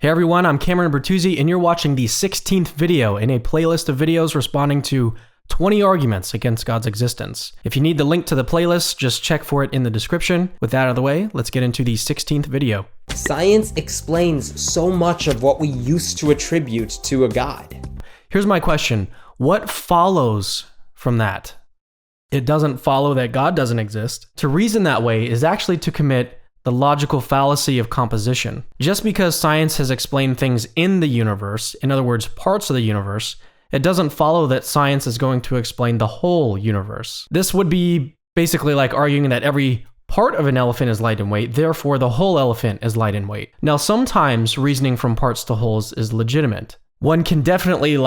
Hey everyone, I'm Cameron Bertuzzi, and you're watching the 16th video in a playlist of videos responding to 20 arguments against God's existence. If you need the link to the playlist, just check for it in the description. With that out of the way, let's get into the 16th video. Science explains so much of what we used to attribute to a god. Here's my question. What follows from that? It doesn't follow that God doesn't exist. To reason that way is actually to commit the logical fallacy of composition. Just because science has explained things in the universe, in other words, parts of the universe, it doesn't follow that science is going to explain the whole universe. This would be basically like arguing that every part of an elephant is light in weight, therefore the whole elephant is light in weight. Now, sometimes reasoning from parts to wholes is legitimate. One can definitely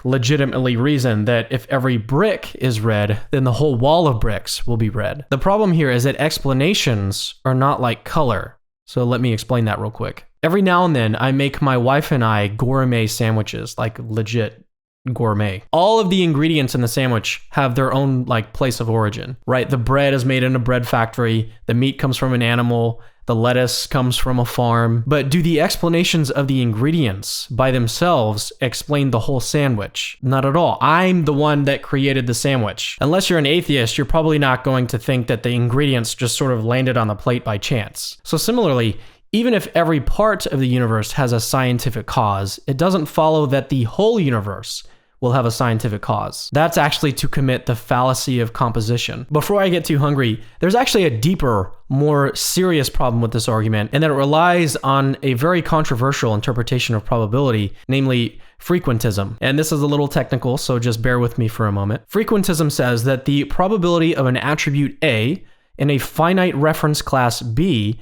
legitimately reason that if every brick is red, then the whole wall of bricks will be red. The problem here is that explanations are not like color. So let me explain that real quick. Every now and then I make my wife and I gourmet sandwiches, like legit gourmet. All of the ingredients in the sandwich have their own place of origin, right? The bread is made in a bread factory, the meat comes from an animal, the lettuce comes from a farm. But do the explanations of the ingredients by themselves explain the whole sandwich? Not at all. I'm the one that created the sandwich. Unless you're an atheist, you're probably not going to think that the ingredients just sort of landed on the plate by chance. So similarly, even if every part of the universe has a scientific cause, it doesn't follow that the whole universe will have a scientific cause. That's actually to commit the fallacy of composition. Before I get too hungry, there's actually a deeper, more serious problem with this argument, and that it relies on a very controversial interpretation of probability, namely frequentism. And this is a little technical, so just bear with me for a moment. Frequentism says that the probability of an attribute A in a finite reference class B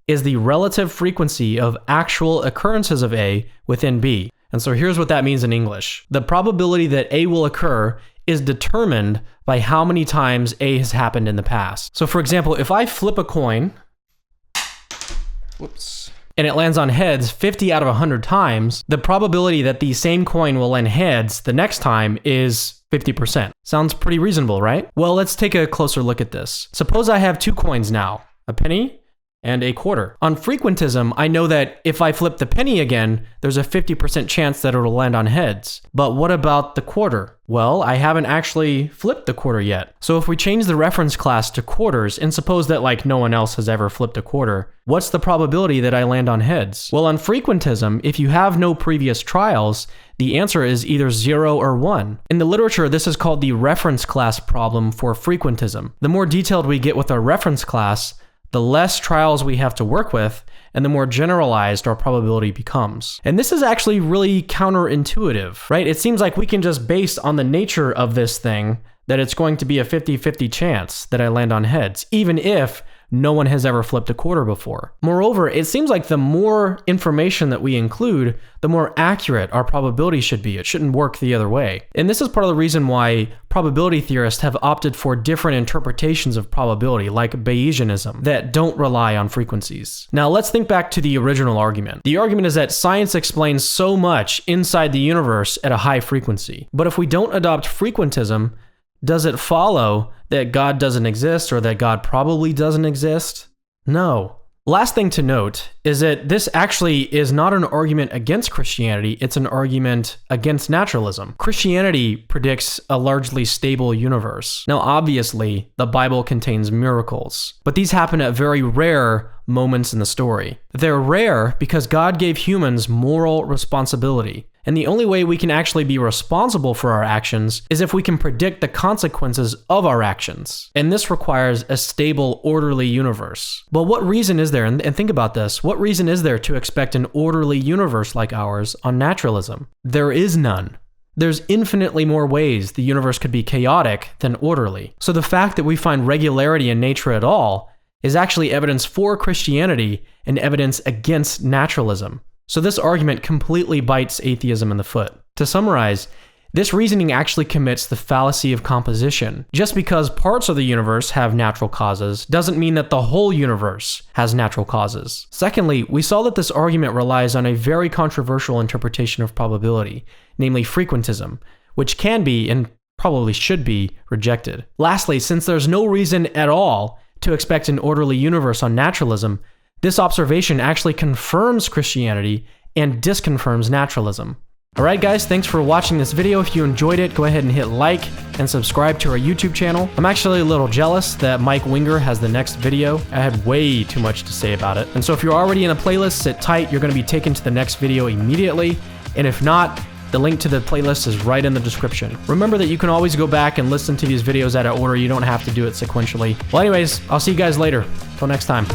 is the relative frequency of actual occurrences of A within B. And so here's what that means in English. The probability that A will occur is determined by how many times A has happened in the past. So for example, if I flip a coin, and it lands on heads 50 out of 100 times, the probability that the same coin will land heads the next time is 50%. Sounds pretty reasonable, right? Well, let's take a closer look at this. Suppose I have two coins now, a penny and a quarter. On frequentism, I know that if I flip the penny again, there's a 50% chance that it'll land on heads. But what about the quarter? Well, I haven't actually flipped the quarter yet. So if we change the reference class to quarters, and suppose that no one else has ever flipped a quarter, what's the probability that I land on heads? Well, on frequentism, if you have no previous trials, the answer is either 0 or 1. In the literature, this is called the reference class problem for frequentism. The more detailed we get with our reference class, the less trials we have to work with, and the more generalized our probability becomes. And this is actually really counterintuitive, right? It seems like we can just base on the nature of this thing that it's going to be a 50-50 chance that I land on heads, even if no one has ever flipped a quarter before. Moreover, it seems like the more information that we include, the more accurate our probability should be. It shouldn't work the other way. And this is part of the reason why probability theorists have opted for different interpretations of probability, like Bayesianism, that don't rely on frequencies. Now let's think back to the original argument. The argument is that science explains so much inside the universe at a high frequency. But if we don't adopt frequentism, does it follow that God doesn't exist or that God probably doesn't exist? No. Last thing to note is that this actually is not an argument against Christianity, it's an argument against naturalism. Christianity predicts a largely stable universe. Now, obviously, the Bible contains miracles, but these happen at very rare moments in the story. They're rare because God gave humans moral responsibility. And the only way we can actually be responsible for our actions is if we can predict the consequences of our actions. And this requires a stable, orderly universe. Well, what reason is there, and think about this, what reason is there to expect an orderly universe like ours on naturalism? There is none. There's infinitely more ways the universe could be chaotic than orderly. So the fact that we find regularity in nature at all is actually evidence for Christianity and evidence against naturalism. So this argument completely bites atheism in the foot. To summarize, this reasoning actually commits the fallacy of composition. Just because parts of the universe have natural causes doesn't mean that the whole universe has natural causes. Secondly, we saw that this argument relies on a very controversial interpretation of probability, namely frequentism, which can be and probably should be rejected. Lastly, since there's no reason at all to expect an orderly universe on naturalism, this observation actually confirms Christianity and disconfirms naturalism. Alright guys, thanks for watching this video. If you enjoyed it, go ahead and hit like and subscribe to our YouTube channel. I'm actually a little jealous that Mike Winger has the next video. I had way too much to say about it. And so if you're already in a playlist, sit tight. You're going to be taken to the next video immediately. And if not, the link to the playlist is right in the description. Remember that you can always go back and listen to these videos out of order. You don't have to do it sequentially. Well anyways, I'll see you guys later. Till next time.